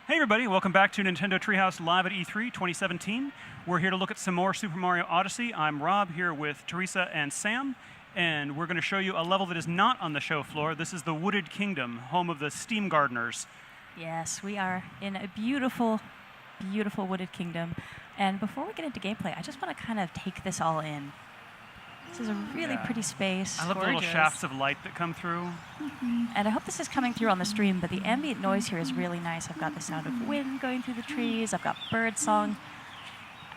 Hey everybody, welcome back to Nintendo Treehouse live at E3 2017. We're here to look at some more Super Mario Odyssey. I'm Rob here with Teresa and Sam, and we're going to show you a level that is not on the show floor. This is the Wooded Kingdom, home of the Steam Gardeners. Yes, we are in a beautiful, beautiful wooded kingdom. And before we get into gameplay, I just want to kind of take this all in. This is a really pretty space. I love the little shafts of light that come through. And I hope this is coming through on the stream, but the ambient noise here is really nice. I've got the sound of wind going through the trees. I've got bird song.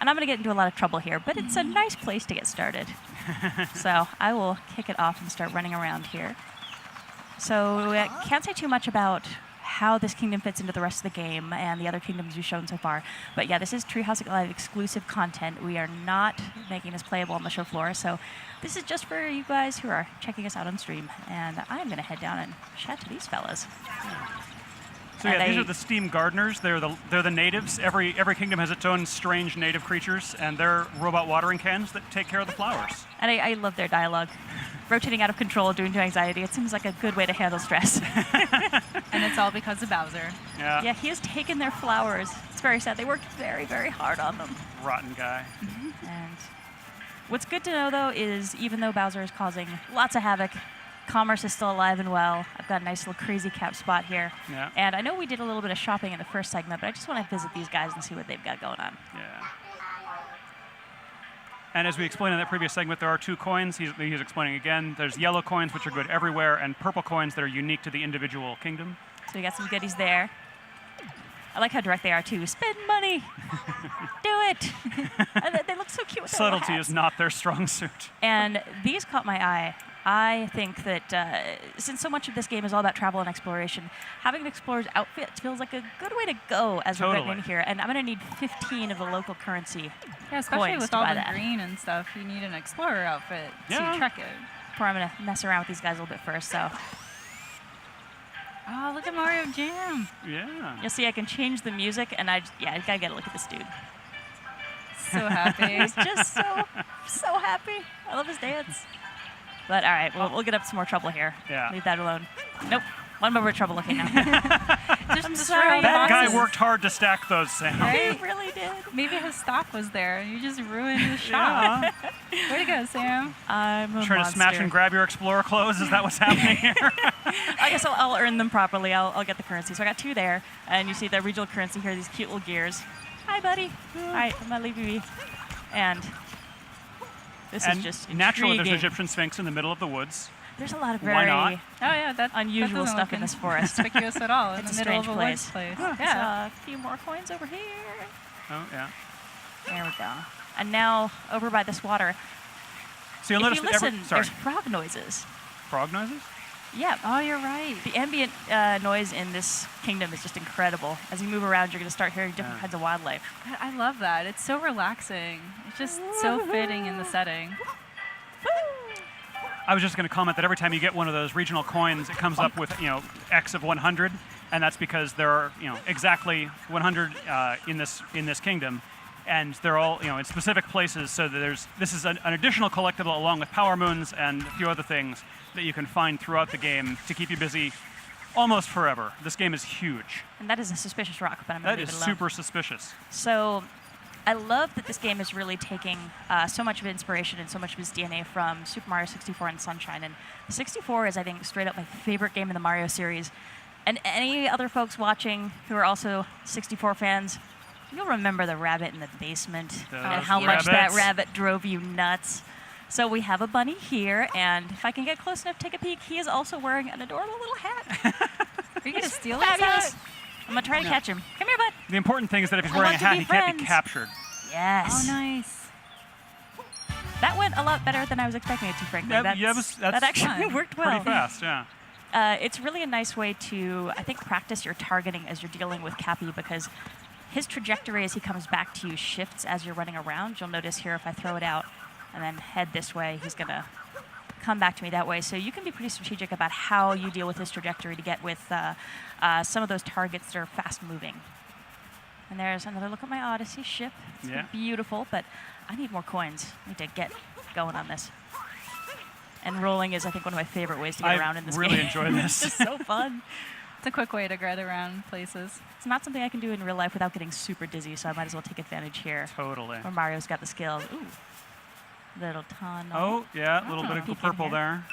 And I'm going to get into a lot of trouble here, but it's a nice place to get started. So I will kick it off and start running around here. So I can't say too much about how this kingdom fits into the rest of the game and the other kingdoms we've shown so far. But yeah, this is Treehouse Live exclusive content. We are not making this playable on the show floor, so this is just for you guys who are checking us out on stream. And I'm going to head down and chat to these fellas. So yeah, these are the Steam Gardeners. They're the natives. Every kingdom has its own strange native creatures, and they're robot watering cans that take care of the flowers. And I love their dialogue. Rotating out of control, due to anxiety. It seems like a good way to handle stress. And it's all because of Bowser. Yeah. Yeah, he has taken their flowers. It's very sad. They worked very, very hard on them. Rotten guy. And what's good to know, though, is even though Bowser is causing lots of havoc, commerce is still alive and well. I've got a nice little crazy cap spot here. Yeah. And I know we did a little bit of shopping in the first segment, but I just want to visit these guys and see what they've got going on. Yeah. And as we explained in that previous segment, there are two coins. He's explaining again. There's yellow coins, which are good everywhere, and purple coins that are unique to the individual kingdom. So we got some goodies there. I like how direct they are, too. Spend money! Do it! And they look so cute with their little Subtlety hats. is not their strong suit. And these caught my eye. I think that since so much of this game is all about travel and exploration, having an explorer's outfit feels like a good way to go as we're getting in here. And I'm going to need 15 of the local currency. Yeah, especially coins with to all buy the that. green and stuff, you need an explorer outfit Yeah. to trek it. Before I'm going to mess around with these guys a little bit first. So Oh, look at Mario Jam. Yeah. you'll see I can change the music, and I got to get a look at this dude. So happy. He's just so happy. I love his dance. But all right, we'll get up some more trouble here. Yeah. Leave that alone. Nope. One more trouble. Okay, now. Just I'm destroying sorry. That guy boxes. worked hard to stack those, Sam. Right? He really did. Maybe his stock was there and you just ruined the shop. Yeah. Way to go, Sam. I'm a Trying to smash and grab your Explorer clothes? Is that what's happening here? I guess I'll earn them properly. I'll get the currency. So I got two there, and you see the regional currency here. These cute little gears. Hi, buddy. All right, I'm gonna leave you be. And this is just naturally, there's an intriguing. Egyptian Sphinx in the middle of the woods. There's a lot of Why very not? Oh yeah, that unusual doesn't stuff look in this forest. conspicuous at all in It's the a middle of strange a place. woods place. Huh. Yeah. A few more coins over here. Oh, yeah. There we go. And now over by this water. So you'll If notice you that listen, sorry, there's frog noises. frog noises? Yeah. Oh, you're right. The ambient noise in this kingdom is just incredible. As you move around, you're going to start hearing different kinds of wildlife. I love that. It's so relaxing. It's just so fitting in the setting. I was just going to comment that every time you get one of those regional coins, it comes up with, X of 100, and that's because there are, exactly 100 in this kingdom, and they're all, in specific places. So that this is an additional collectible along with power moons and a few other things that you can find throughout the game to keep you busy almost forever. This game is huge. And that is a suspicious rock, but I'm going That to leave is it alone. super suspicious. So I love that this game is really taking so much of inspiration and so much of its DNA from Super Mario 64 and Sunshine. And 64 is, I think, straight up my favorite game in the Mario series. And any other folks watching who are also 64 fans, you'll remember the rabbit in the basement and how much that rabbits. rabbit drove you nuts. So we have a bunny here, and if I can get close enough to take a peek, he is also wearing an adorable little hat. Are you going to steal his Fabulous. hat? I'm going to try to catch him. Come here, bud. The important thing is that if he's I wearing a want to hat, be he can't be friends. captured. Yes. Oh, nice. That went a lot better than I was expecting it to, frankly. Yeah, That's, that's that actually fun. worked well. Pretty fast, yeah. It's really a nice way to, I think, practice your targeting as you're dealing with Cappy, because his trajectory as he comes back to you shifts as you're running around. You'll notice here if I throw it out and then head this way, he's going to come back to me that way. So you can be pretty strategic about how you deal with his trajectory to get with some of those targets that are fast moving. And there's another look at my Odyssey ship. It's Yeah. beautiful, but I need more coins. I need to get going on this. And rolling is, I think, one of my favorite ways to get around in this really game. enjoy this. It's just so fun. It's a quick way to get around places. It's not something I can do in real life without getting super dizzy, so I might as well take advantage here. Totally. Where Mario's got the skills. Ooh. Little tunnel. Oh, yeah, a little bit Peek of in purple here. there.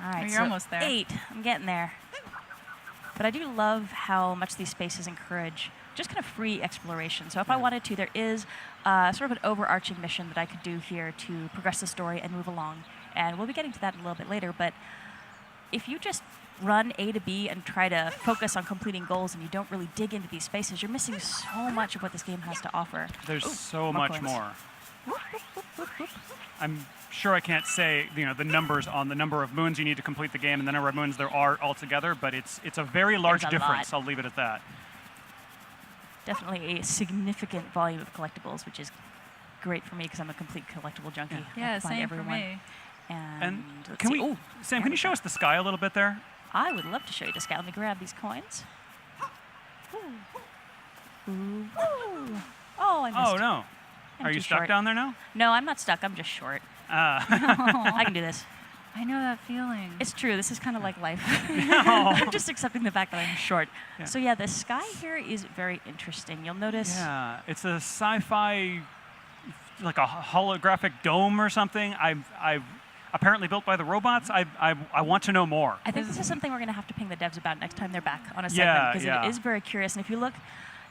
All right, You're so almost there. 8. I'm getting there. But I do love how much these spaces encourage just kind of free exploration. So if I wanted to, there is sort of an overarching mission that I could do here to progress the story and move along. And we'll be getting to that a little bit later. But if you just run A to B and try to focus on completing goals and you don't really dig into these spaces, you're missing so much of what this game has to offer. There's Ooh, so more much coins. more. I'm sure I can't say the numbers on the number of moons you need to complete the game and the number of moons there are altogether, but it's a very large There's a difference. lot. I'll leave it at that. Definitely a significant volume of collectibles, which is great for me because I'm a complete collectible junkie. I Yeah, find same for everyone. me. And let's can see. we, Ooh, Sam? Can you show us the sky a little bit there? I would love to show you the sky. Let me grab these coins. Ooh. Ooh. Oh, I missed. Oh no, I'm are you too stuck short. down there now? No, I'm not stuck. I'm just short. I can do this. I know that feeling. It's true. This is kind of like life. No. I'm just accepting the fact that I'm short. Yeah. So yeah, the sky here is very interesting. You'll notice. Yeah, it's a sci-fi, like a holographic dome or something. I've apparently built by the robots. I want to know more. I think this is something we're going to have to ping the devs about next time they're back on a Yeah, segment because yeah. it is very curious. And if you look,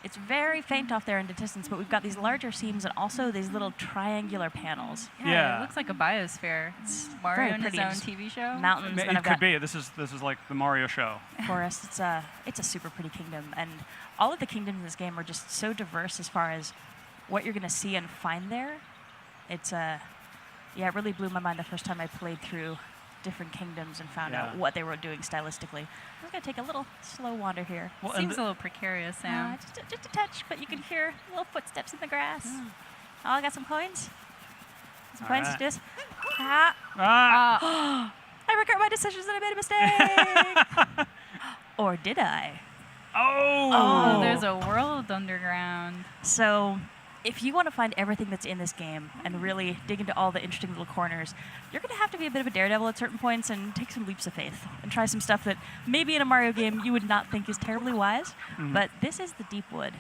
it's very faint off there in the distance, but we've got these larger seams and also these little triangular panels. Yeah. It looks like a biosphere. It's Mario very in his pretty. own Just TV show. Mountains. Then It I've could got be. This is like the Mario show. forest. It's a super pretty kingdom, and all of the kingdoms in this game are just so diverse as far as what you're going to see and find there. It's it really blew my mind the first time I played through different kingdoms and found out Yeah. what they were doing stylistically. I'm going to take a little slow wander here. Well, and Seems a little precarious, Sam. Just a touch, but you can hear little footsteps in the grass. Oh, I got some coins. Some All coins right. to just. Ah, I regret my decisions and I made a mistake. Or did I? Oh. There's a world underground. So, if you want to find everything that's in this game and really dig into all the interesting little corners, you're going to have to be a bit of a daredevil at certain points and take some leaps of faith and try some stuff that maybe in a Mario game you would not think is terribly wise. But this is the Deep Wood,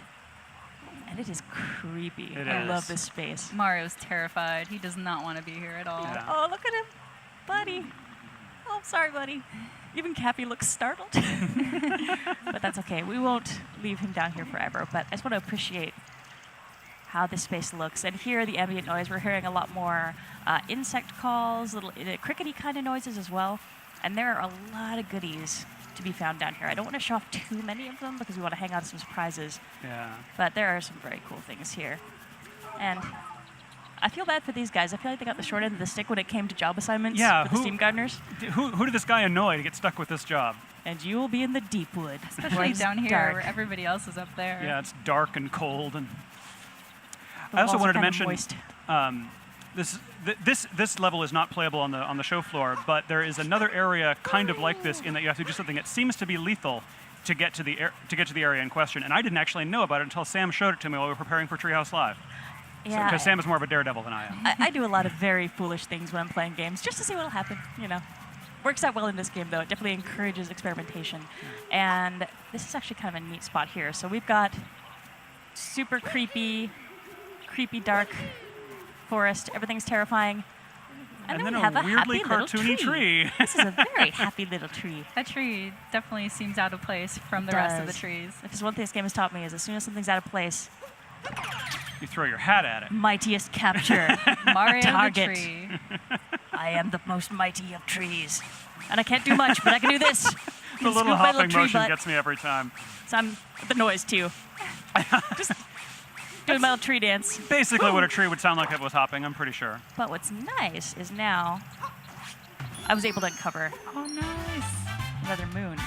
and it is creepy. It I is. love this space. Mario's terrified. He does not want to be here at all. Yeah. Oh, look at him, buddy. Oh, I'm sorry, buddy. Even Cappy looks startled. But that's okay. We won't leave him down here forever. But I just want to appreciate how this space looks. And here, the ambient noise, we're hearing a lot more insect calls, little crickety kind of noises as well. And there are a lot of goodies to be found down here. I don't want to show off too many of them because we want to hang on to some surprises. Yeah. But there are some very cool things here. And I feel bad for these guys. I feel like they got the short end of the stick when it came to job assignments Yeah, for the who- Steam Gardeners. Who did this guy annoy to get stuck with this job? And you will be in the deep wood. where Especially it's down here dark. where everybody else is up there. Yeah, it's dark and cold, and The I also walls are wanted to kinda mention moist. this level is not playable on the show floor, but there is another area kind of like this in that you have to do something that seems to be lethal to get to the area in question. And I didn't actually know about it until Sam showed it to me while we were preparing for Treehouse Live. Yeah, Because Sam is more of a daredevil than I am. I do a lot of very foolish things when I'm playing games, just to see what'll happen. You know, works out well in this game though. It definitely encourages experimentation, and this is actually kind of a neat spot here. So we've got super creepy dark forest. Everything's terrifying, and then we a have a weirdly happy little cartoony tree. This is a very happy little tree. That tree definitely seems out of place from the It rest of the does. trees. If there's one thing this game has taught me is as soon as something's out of place, You throw your hat at it. mightiest capture. Mario the Target. tree. I am the most mighty of trees. And I can't do much, but I can do this. The little Scoop my hopping tree motion butt. gets me every time. So I'm the noise too. Just doing my little tree dance. Basically what a tree would sound like if it was hopping, I'm pretty sure. But what's nice is now I was able to uncover Oh, nice. another moon.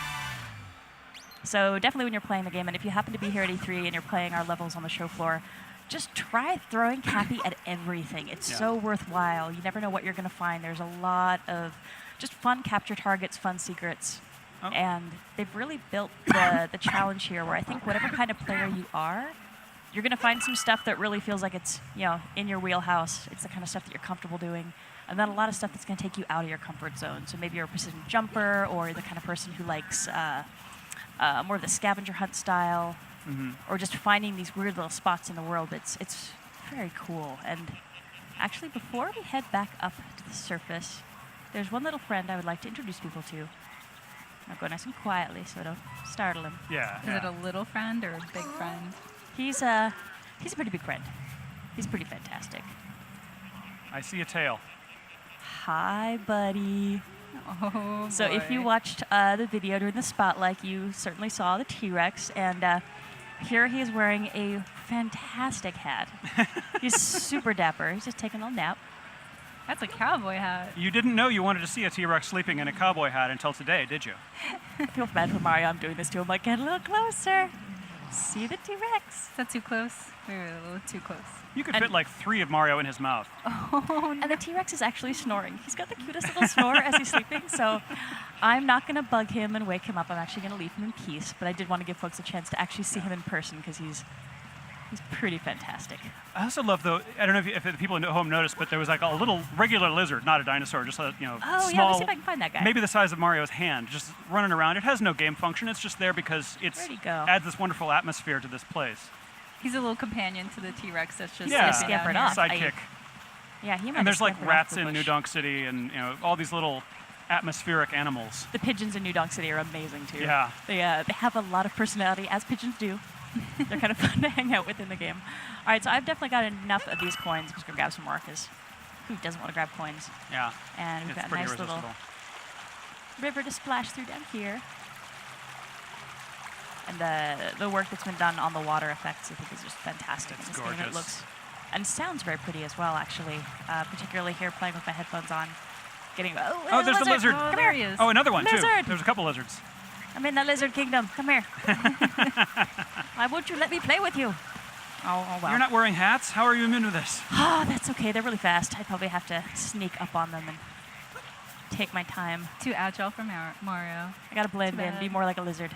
So definitely when you're playing the game, and if you happen to be here at E3 and you're playing our levels on the show floor, just try throwing Cappy at everything. It's Yeah. so worthwhile. You never know what you're going to find. There's a lot of just fun capture targets, fun secrets. Oh. And they've really built the challenge here where I think whatever kind of player you are, you're going to find some stuff that really feels like it's, in your wheelhouse. It's the kind of stuff that you're comfortable doing. And then a lot of stuff that's going to take you out of your comfort zone. So maybe you're a precision jumper, or the kind of person who likes more of the scavenger hunt style, or just finding these weird little spots in the world. It's very cool. And actually, before we head back up to the surface, there's one little friend I would like to introduce people to. I'll go nice and quietly so I don't startle him. Yeah. Is it a little friend or a big friend? He's a pretty big friend. He's pretty fantastic. I see a tail. Hi, buddy. Oh, So if you boy. watched the video during the spotlight, you certainly saw the T-Rex, and here he is wearing a fantastic hat. He's super dapper. He's just taking a little nap. That's a cowboy hat. You didn't know you wanted to see a T-Rex sleeping in a cowboy hat until today, did you? I feel bad for Mario. I'm doing this to him. Like, get a little closer. See the T-Rex. Is that too close? We were a little too close. You could And- fit like 3 of Mario in his mouth. And the T-Rex is actually snoring. He's got the cutest little snore as he's sleeping, so I'm not going to bug him and wake him up. I'm actually going to leave him in peace, but I did want to give folks a chance to actually see him in person because he's pretty fantastic. I also love, though, I don't know if the people at home noticed, but there was like a little regular lizard, not a dinosaur, just a Oh, yeah, small, let's see if I can find that guy. maybe the size of Mario's hand, just running around. It has no game function. It's just there because it Where'd he go? adds this wonderful atmosphere to this place. He's a little companion to the T-Rex that's just Yeah. sleeping out Scampered here. off. Sidekick. Yeah, he might And have there's like scampered off rats the in bush. New Donk City and all these little atmospheric animals. The pigeons in New Donk City are amazing, too. Yeah. They have a lot of personality, as pigeons do. They're kind of fun to hang out with in the game. All right, so I've definitely got enough of these coins. I'm just going to grab some more because who doesn't want to grab coins? Yeah. And we've It's got a pretty nice irresistible. little river to splash through down here. And the work that's been done on the water effects, I think, is just fantastic. It's in this game. It gorgeous. looks and sounds very pretty as well, actually. Particularly here, playing with my headphones on, getting Oh, there's the lizard. Oh, Come there here. he is. Oh, another one, too. Lizard. There's a couple lizards. I'm in the lizard kingdom. Come here. Why won't you let me play with you? Oh well. You're not wearing hats? How are you immune to this? Oh, that's okay. They're really fast. I probably have to sneak up on them and take my time. Too agile for Mario. I gotta blend Too in, be bad. more like a lizard,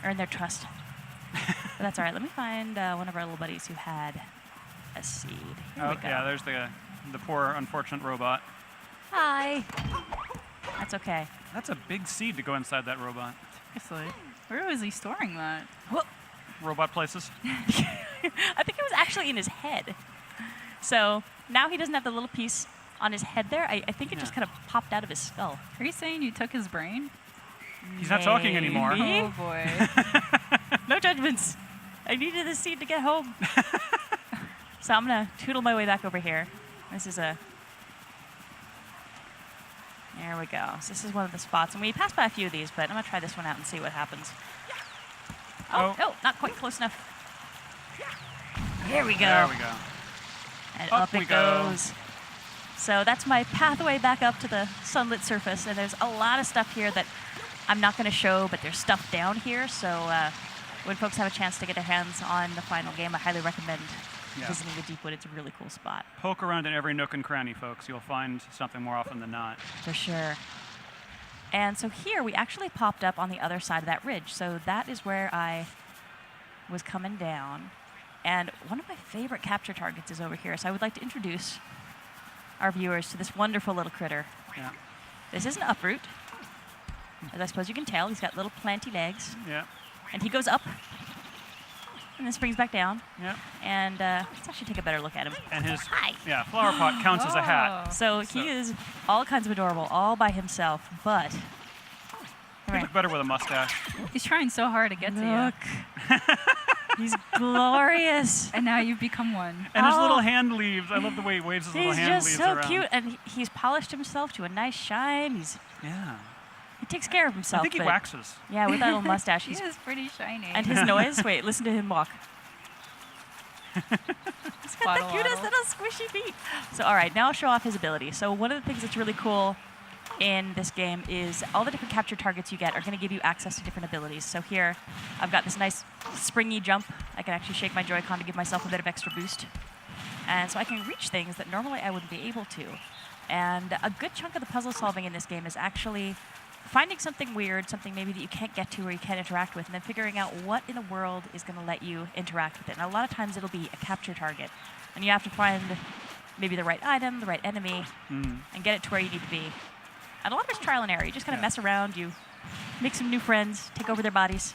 earn their trust. But that's all right. Let me find one of our little buddies who had a seed. Here Oh, we go. yeah, there's the poor, unfortunate robot. Hi. That's okay. That's a big seed to go inside that robot. Seriously. Where was he storing that? Well, Robot places. I think it was actually in his head. So now he doesn't have the little piece on his head there. I think it just Yeah. kind of popped out of his skull. Are you saying you took his brain? He's not talking anymore. Maybe. Oh boy. No judgments. I needed the seed to get home. So I'm going to tootle my way back over here. This is a... There we go. So this is one of the spots. And we passed by a few of these, but I'm going to try this one out and see what happens. Oh, Oh. not quite close enough. Here we go. There we go. And Up up we it go. goes. So that's my pathway back up to the sunlit surface. And there's a lot of stuff here that I'm not going to show, but there's stuff down here. So when folks have a chance to get their hands on the final game, I highly recommend Yeah. visiting the Deepwood. It's a really cool spot. Poke around in every nook and cranny, folks. You'll find something more often than not. For sure. And so here we actually popped up on the other side of that ridge. So that is where I was coming down. And one of my favorite capture targets is over here. So I would like to introduce our viewers to this wonderful little critter. Yeah. This is an uproot. As I suppose you can tell, he's got little planty legs. Yeah. And he goes up and then springs back down. Yeah. And let's actually take a better look at him. And his Hi. flower pot counts as a hat. Oh. So he is all kinds of adorable, all by himself, but... He'd look better with a mustache. He's trying so hard to get to you. Look. He's glorious. And now you've become one. And his Oh. little hand leaves. I love the way he waves his little He's hand just leaves so around. cute, and he's polished himself to a nice shine. Yeah. He takes care of I himself. think he but- waxes. Yeah, with that little mustache. He He's, is pretty shiny. and his noise. Wait, listen to him walk. He's got the Waddle, cutest waddle. little squishy feet. So, all right, now I'll show off his ability. So, one of the things that's really cool in this game is all the different capture targets you get are going to give you access to different abilities. So here, I've got this nice springy jump. I can actually shake my Joy-Con to give myself a bit of extra boost. And so I can reach things that normally I wouldn't be able to. And a good chunk of the puzzle solving in this game is actually finding something weird, something maybe that you can't get to or you can't interact with, and then figuring out what in the world is going to let you interact with it. And a lot of times it'll be a capture target. And you have to find maybe the right item, the right enemy, and get it to where you need to be. And a lot of it's trial and error. You just kind of mess around, you make some new friends, take over their bodies.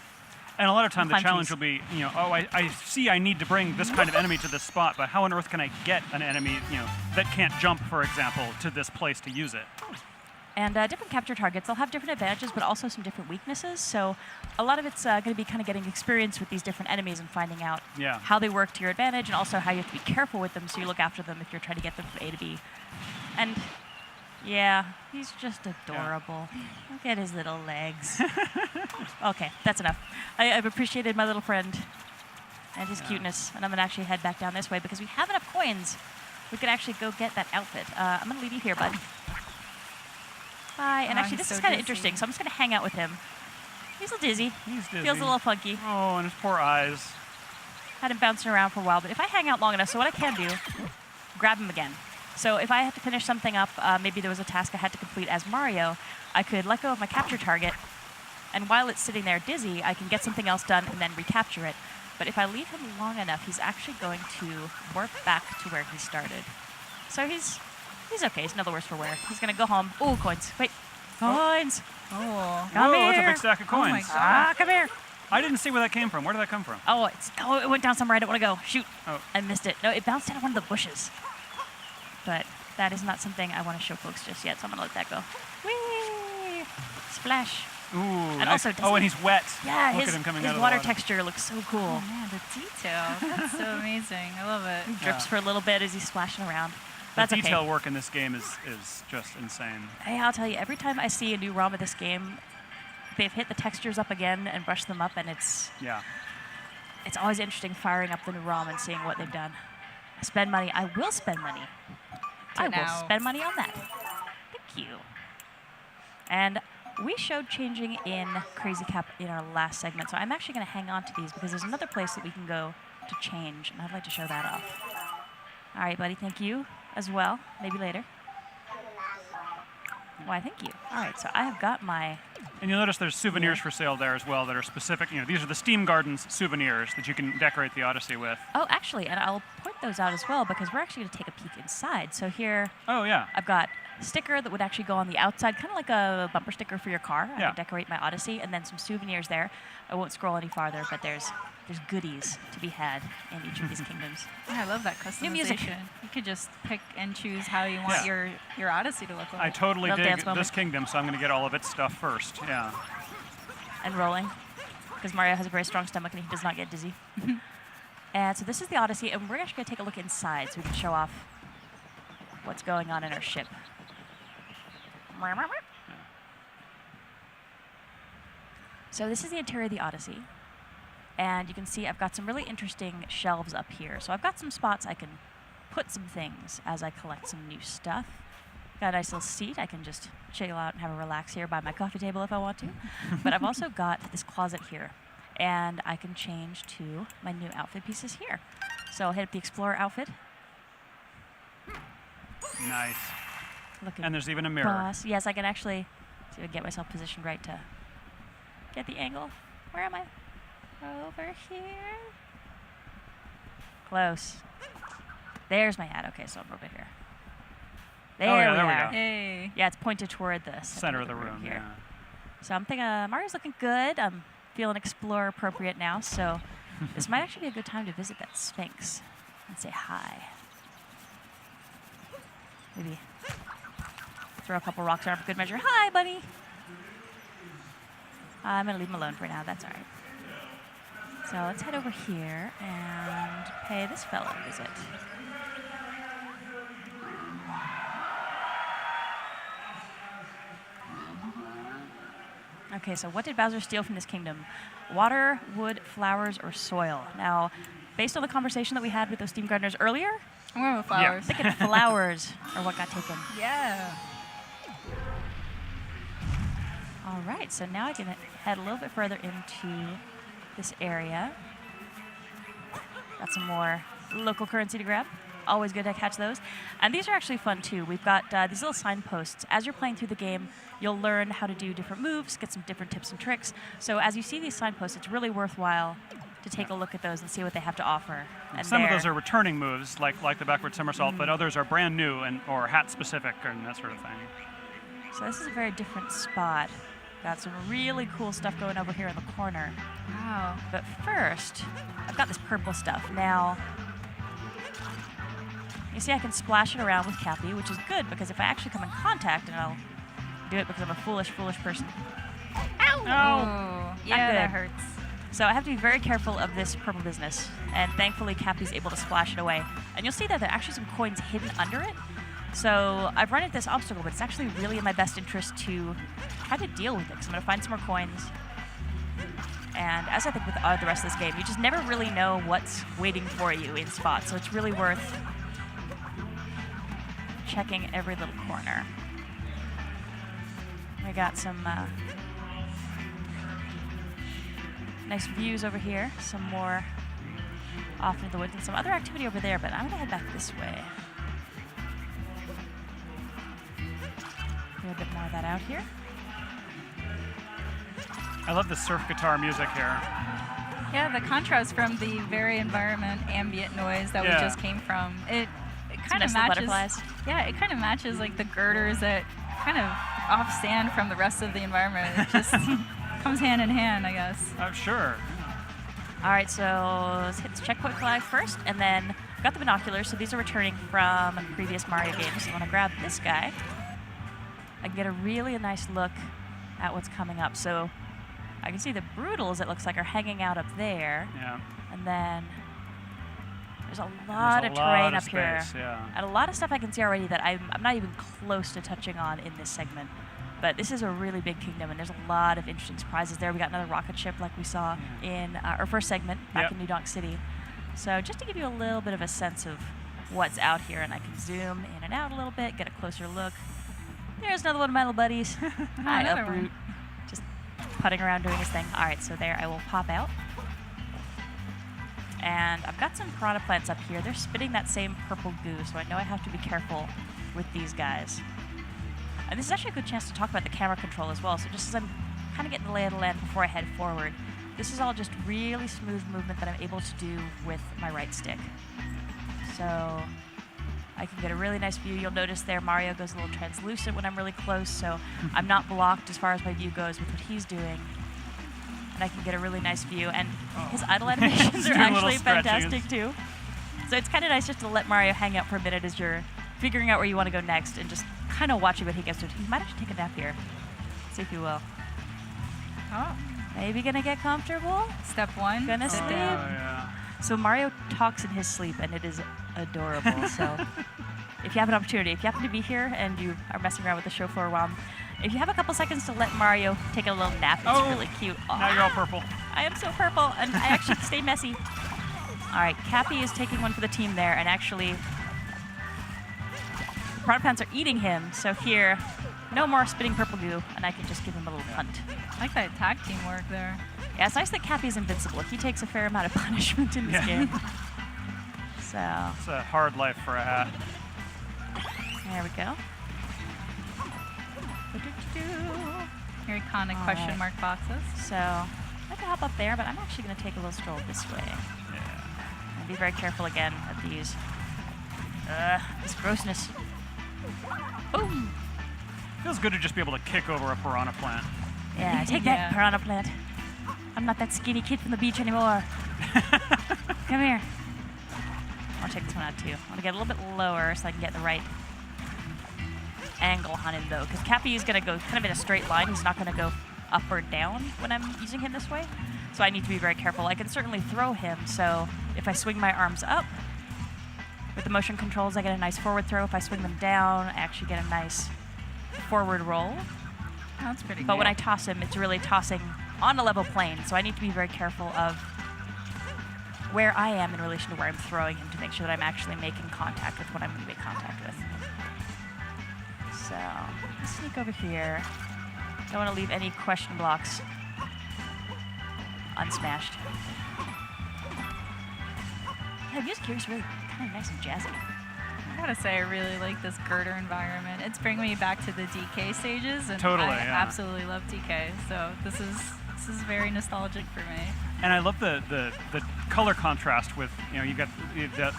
And a lot of time the Climb challenge trees. will be, oh, I see I need to bring this kind of enemy to this spot, but how on earth can I get an enemy, that can't jump, for example, to this place to use it? And different capture targets, they'll have different advantages, but also some different weaknesses. So a lot of it's going to be kind of getting experience with these different enemies and finding out how they work to your advantage, and also how you have to be careful with them so you look after them if you're trying to get them from A to B. And yeah, he's just adorable. Look at his little legs. Okay, that's enough. I've appreciated my little friend and his cuteness, and I'm going to actually head back down this way because we have enough coins. We could actually go get that outfit. I'm going to leave you here, bud. Hi, and actually this is kind of interesting, so I'm just going to hang out with him. He's a little dizzy. He's dizzy. Feels a little funky. Oh, and his poor eyes. Had him bouncing around for a while, but if I hang out long enough, so what I can do, grab him again. So if I had to finish something up, maybe there was a task I had to complete as Mario, I could let go of my capture target, and while it's sitting there dizzy, I can get something else done and then recapture it. But if I leave him long enough, he's actually going to warp back to where he started. So he's okay. He's no the worse for wear. He's going to go home. Oh, coins. Wait. Coins. Oh. Come Whoa, here. that's a big stack of Oh my coins. God. Come here. I didn't see where that came from. Where did that come from? Oh, it went down somewhere I don't want to go. Shoot. Oh. I missed it. No, it bounced out of one of the bushes. But that is not something I want to show folks just yet, so I'm going to let that go. Whee! Splash. Ooh, And nice. also, Oh, and he's wet. Yeah, Look his at him coming out his of water the water. texture looks so cool. Oh man, the detail. That's so amazing. I love it. Drips for a little bit as he's splashing around. The That's detail okay. work in this game is just insane. Hey, I'll tell you, every time I see a new ROM of this game, they've hit the textures up again and brushed them up, and it's always interesting firing up the new ROM and seeing what they've done. Spend money. I will spend money. I will spend money on that. Thank you. And we showed changing in Crazy Cap in our last segment, so I'm actually going to hang on to these because there's another place that we can go to change, and I'd like to show that off. All right, buddy, thank you as well. Maybe later. Why, thank you. All right, so I have got my... And you'll notice there's souvenirs for sale there as well that are specific. These are the Steam Gardens souvenirs that you can decorate the Odyssey with. Oh, actually, and I'll point those out as well because we're actually going to take a peek inside. So here, Oh, yeah. I've got a sticker that would actually go on the outside, kind of like a bumper sticker for your car. I Yeah. can decorate my Odyssey, and then some souvenirs there. I won't scroll any farther, but there's goodies to be had in each of these kingdoms. Yeah, I love that customization. New music. You could just pick and choose how you want Yeah. your Odyssey to look like. I totally Love dig dance moment. this kingdom, so I'm going to get all of its stuff first. Yeah. And rolling, because Mario has a very strong stomach and he does not get dizzy. And so this is the Odyssey, and we're actually going to take a look inside so we can show off what's going on in our ship. So this is the interior of the Odyssey. And you can see I've got some really interesting shelves up here. So I've got some spots I can put some things as I collect some new stuff. Got a nice little seat. I can just chill out and have a relax here by my coffee table if I want to. But I've also got this closet here. And I can change to my new outfit pieces here. So I'll hit up the Explorer outfit. Nice. Looking And there's even a mirror. boss. Yes, I can actually see if I can get myself positioned right to get the angle. Where am I? Over here. Close. There's my hat. Okay, so I'm over here. There, yeah, we there we are. go. Hey. Yeah, it's pointed toward the Center of the room. here. Yeah. So I'm thinking Mario's looking good. I'm feeling Explorer appropriate now, so this might actually be a good time to visit that Sphinx and say hi. Maybe throw a couple rocks around for good measure. Hi, buddy. I'm going to leave him alone for now. That's all right. So let's head over here and pay this fellow a visit. Okay, so what did Bowser steal from this kingdom? Water, wood, flowers, or soil? Now, based on the conversation that we had with those Steam Gardeners earlier, I'm going with flowers. I think flowers are what got taken. Yeah. All right, so now I can head a little bit further into this area. Got some more local currency to grab. Always good to catch those. And these are actually fun too. We've got these little signposts. As you're playing through the game, you'll learn how to do different moves, get some different tips and tricks. So as you see these signposts, it's really worthwhile to take a look at those and see what they have to offer. And Some of those are returning moves, like the backward somersault, but others are brand new or hat specific and that sort of thing. So this is a very different spot. Got some really cool stuff going over here in the corner. Wow. But first, I've got this purple stuff. Now, you see I can splash it around with Cappy, which is good because if I actually come in contact, and I'll do it because I'm a foolish person. Ow! Oh, yeah, good. that hurts. So I have to be very careful of this purple business. And thankfully, Cappy's able to splash it away. And you'll see that there are actually some coins hidden under it. So I've run into this obstacle, but it's actually really in my best interest to try to deal with it, because I'm going to find some more coins. And as I think with the rest of this game, you just never really know what's waiting for you in spots. So it's really worth checking every little corner. We got some nice views over here, some more off into the woods, and some other activity over there, but I'm going to head back this way. A bit more of that out here. I love the surf guitar music here. Yeah, the contrast from the very environment ambient noise that we just came from. It kind of nice matches. Butterflies. Yeah, it kind of matches like the girders that kind of offstand from the rest of the environment. It just comes hand in hand, I guess. Sure. All right, so let's hit this checkpoint flag first, and then I've got the binoculars. So these are returning from previous Mario games. So I want to grab this guy. I can get a really nice look at what's coming up. So I can see the Brutals, it looks like, are hanging out up there. Yeah. And then there's a lot of terrain up here. Yeah. And a lot of stuff I can see already that I'm not even close to touching on in this segment. But this is a really big kingdom, and there's a lot of interesting surprises there. We got another rocket ship like we saw in our first segment back in New Donk City. So just to give you a little bit of a sense of what's out here, and I can zoom in and out a little bit, get a closer look. There's another one of my little buddies. Hi, another Uproot. one. Just putting around doing his thing. All right, so there I will pop out. And I've got some piranha plants up here. They're spitting that same purple goo, so I know I have to be careful with these guys. And this is actually a good chance to talk about the camera control as well. So just as I'm kind of getting the lay of the land before I head forward, this is all just really smooth movement that I'm able to do with my right stick. So I can get a really nice view. You'll notice there Mario goes a little translucent when I'm really close, so I'm not blocked as far as my view goes with what he's doing. And I can get a really nice view. And his idle animations are actually fantastic too. So it's kind of nice just to let Mario hang out for a minute as you're figuring out where you want to go next and just kind of watching what he gets to. He might actually take a nap here. See if he will. Oh. Maybe gonna get comfortable. Step one. Gonna sleep. Yeah. So Mario talks in his sleep, and it is adorable. So if you have an opportunity, if you happen to be here and you are messing around with the show floor while if you have a couple seconds to let Mario take a little nap, it's really cute. Now you're all purple. I am so purple, and I actually stay messy. All right, Cappy is taking one for the team there, and actually, the piranha plants are eating him. So here, no more spitting purple goo, and I can just give him a little punt. I like that tag team work there. Yeah, it's nice that Cappy's invincible. He takes a fair amount of punishment in this game. So It's a hard life for a hat. there we go. Your iconic All question right. mark boxes. So I can hop up there, but I'm actually going to take a little stroll this way. Yeah. And be very careful again at these. This grossness. Boom! Feels good to just be able to kick over a piranha plant. Yeah, take Yeah. that, piranha plant. I'm not that skinny kid from the beach anymore. Come here. I'll check this one out too. I want to get a little bit lower so I can get the right angle on him though, because Cappy is going to go kind of in a straight line. He's not going to go up or down when I'm using him this way. So I need to be very careful. I can certainly throw him, so if I swing my arms up, with the motion controls I get a nice forward throw. If I swing them down, I actually get a nice forward roll. That's pretty good. But when I toss him, it's really tossing on a level plane, so I need to be very careful of where I am in relation to where I'm throwing him to make sure that I'm actually making contact with what I'm going to make contact with. So, let's sneak over here. Don't want to leave any question blocks unsmashed. Yeah, the music here is really kind of nice and jazzy. I gotta say, I really like this girder environment. It's bringing me back to the DK stages, and Totally, I yeah. absolutely love DK. So this is very nostalgic for me. And I love the color contrast with, you got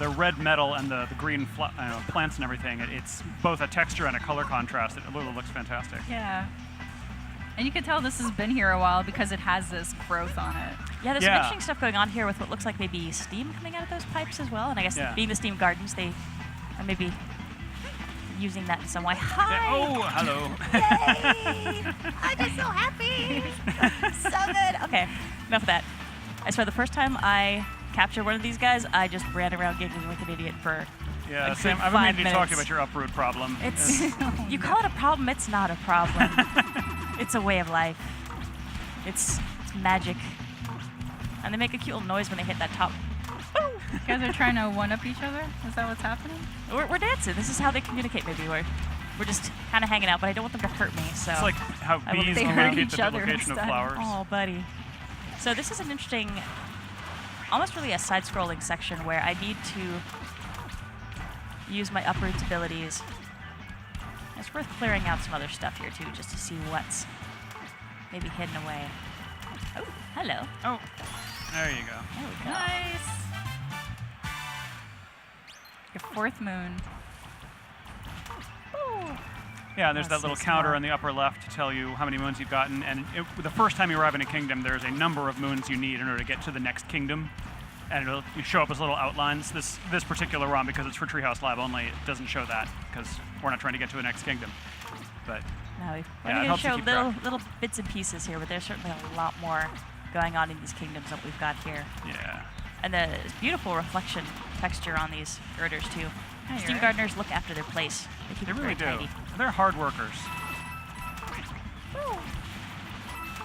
the red metal and the green plants and everything. It's both a texture and a color contrast. It really looks fantastic. Yeah. And you can tell this has been here a while because it has this growth on it. Yeah, there's some interesting stuff going on here with what looks like maybe steam coming out of those pipes as well. And I guess being the steam gardens, they are maybe using that in some way. Hi! Yeah. Oh, hello. Yay! I'm just so happy. So good. Okay, enough of that. I swear, the first time I captured one of these guys, I just ran around giggling like an idiot for Yeah, like Sam, I've been meaning to talk to you about your uproot problem. It's you call it a problem, it's not a problem. It's a way of life. It's magic. And they make a cute little noise when they hit that top. You guys are trying to one-up each other? Is that what's happening? We're dancing. This is how they communicate, maybe. We're just kind of hanging out, but I don't want them to hurt me, so... It's like how bees they hurt communicate each the other duplication of instead. flowers. Oh, buddy. So this is an interesting, almost really a side-scrolling section where I need to use my uproots abilities. It's worth clearing out some other stuff here, too, just to see what's maybe hidden away. Oh, hello. Oh, there you go. There we go. Nice. Your fourth moon. Ooh. Yeah, and there's Let's that little see some counter more. on the upper left to tell you how many moons you've gotten. And the first time you arrive in a kingdom, there's a number of moons you need in order to get to the next kingdom. And it'll show up as little outlines. This particular ROM, because it's for Treehouse Lab only, it doesn't show that because we're not trying to get to the next kingdom. But No, we're it going to helps you show keep track. little bits and pieces here, but there's certainly a lot more going on in these kingdoms that we've got here. Yeah. And the beautiful reflection texture on these girders, too. Yeah, you're Steam right. gardeners look after their place. They keep They it really very do. tidy. They're hard workers.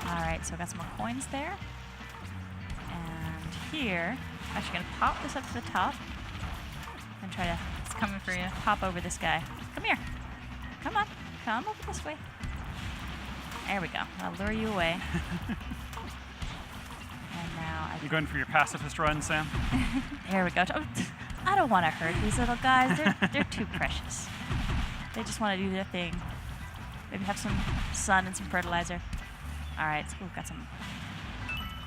All right, so I've got some more coins there. And here, I'm actually going to pop this up to the top and try to It's coming for you. pop over this guy. Come here. Come on. Come over this way. There we go. I'll lure you away. And now You going for your pacifist run, Sam? There we go. Oh, I don't want to hurt these little guys. They're too precious. They just want to do their thing. Maybe have some sun and some fertilizer. All right, so we've got some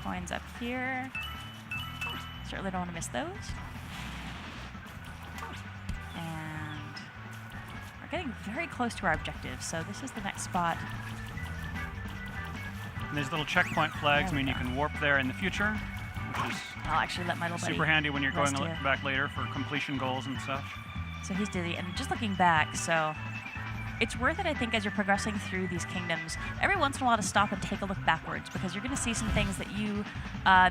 coins up here. Certainly don't want to miss those. And we're getting very close to our objective, so this is the next spot. And these little checkpoint flags There we mean you go. can warp there in the future, which is I'll actually let my little buddy super handy when you're going rest here. back later for completion goals and such. So he's dizzy, and just looking back, so it's worth it, I think, as you're progressing through these kingdoms, every once in a while to stop and take a look backwards, because you're going to see some things that you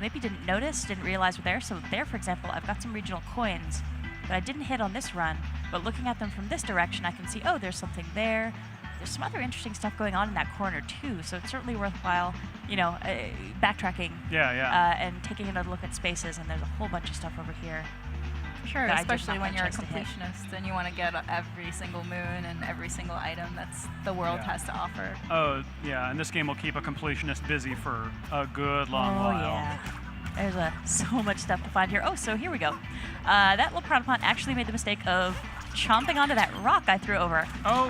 maybe didn't notice, didn't realize were there. So there, for example, I've got some regional coins that I didn't hit on this run, but looking at them from this direction, I can see, oh, there's something there. There's some other interesting stuff going on in that corner, too, so it's certainly worthwhile, backtracking and taking another look at spaces, and there's a whole bunch of stuff over here. Sure, that I just especially not when had you're a chance to hit. completionist and you want to get every single moon and every single item that's the world Yeah. has to offer. Oh, yeah, and this game will keep a completionist busy for a good long while. Yeah. There's so much stuff to find here. Oh, so here we go. That little piranha actually made the mistake of chomping onto that rock I threw over. Oh,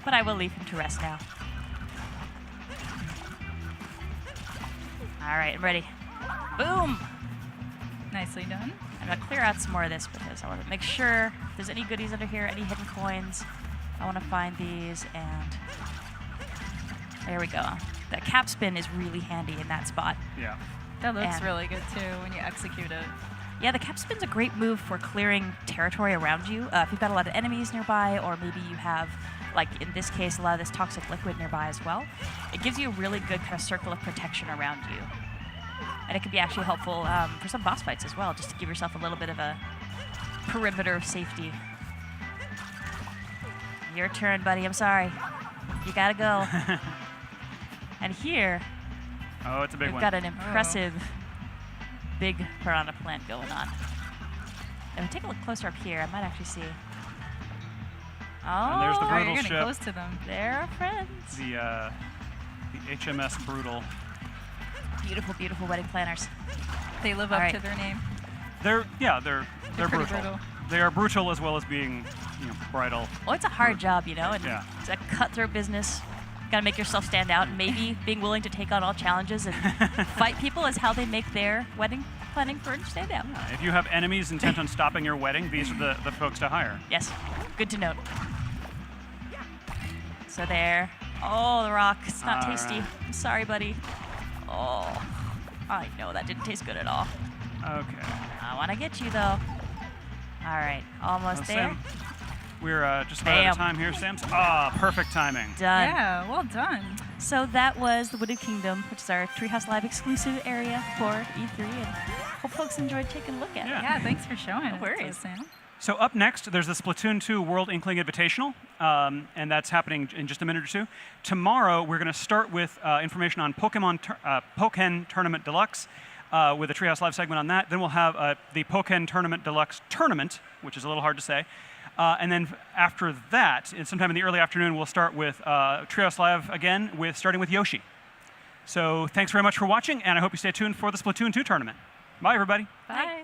But I will leave him to rest now. All right, I'm ready. Boom! Nicely done. I'm going to clear out some more of this because I want to make sure if there's any goodies under here, any hidden coins. I want to find these, and there we go. The cap spin is really handy in that spot. yeah. That looks And- really good too when you execute it. Yeah, the cap spin's a great move for clearing territory around you. If you've got a lot of enemies nearby, or maybe you have, like in this case, a lot of this toxic liquid nearby as well. It gives you a really good kind of circle of protection around you. And it can be actually helpful for some boss fights as well, just to give yourself a little bit of a perimeter of safety. Your turn, buddy. I'm sorry. You gotta go. And here, Oh, it's a big we've one. got an impressive big piranha plant going on. If we take a look closer up here, I might actually see. Oh, And there's the Oh, brutal you're getting ship. close to them. they're our friends. The HMS Brutal. Beautiful, beautiful wedding planners. They live All up right. to their name. They're pretty brutal. brutal. They are brutal as well as being, bridal. Oh, it's a hard job, and Yeah. it's a cutthroat business. Gotta make yourself stand out. Maybe being willing to take on all challenges and fight people is how they make their wedding planning furniture stand out. If you have enemies intent on stopping your wedding, these are the folks to hire. Yes, good to note. So there. Oh, the rock. It's not All tasty. right. I'm sorry, buddy. Oh, I know that didn't taste good at all. Okay. I want to get you, though. All right, almost there. Sam, we're just about out of Bam. time here, Sam. Perfect timing. Done. Yeah, well done. So that was the Wooded Kingdom, which is our Treehouse Live exclusive area for E3, and hope folks enjoyed taking a look at it. Yeah. Yeah, thanks for showing it. No worries. Sam. So up next, there's the Splatoon 2 World Inkling Invitational, and that's happening in just a minute or two. Tomorrow, we're going to start with information on Pokken Tournament Deluxe, with a Treehouse Live segment on that. Then we'll have the Pokken Tournament Deluxe Tournament, which is a little hard to say. And then after that, sometime in the early afternoon, we'll start with Treehouse Live again, starting with Yoshi. So thanks very much for watching, and I hope you stay tuned for the Splatoon 2 tournament. Bye, everybody. Bye.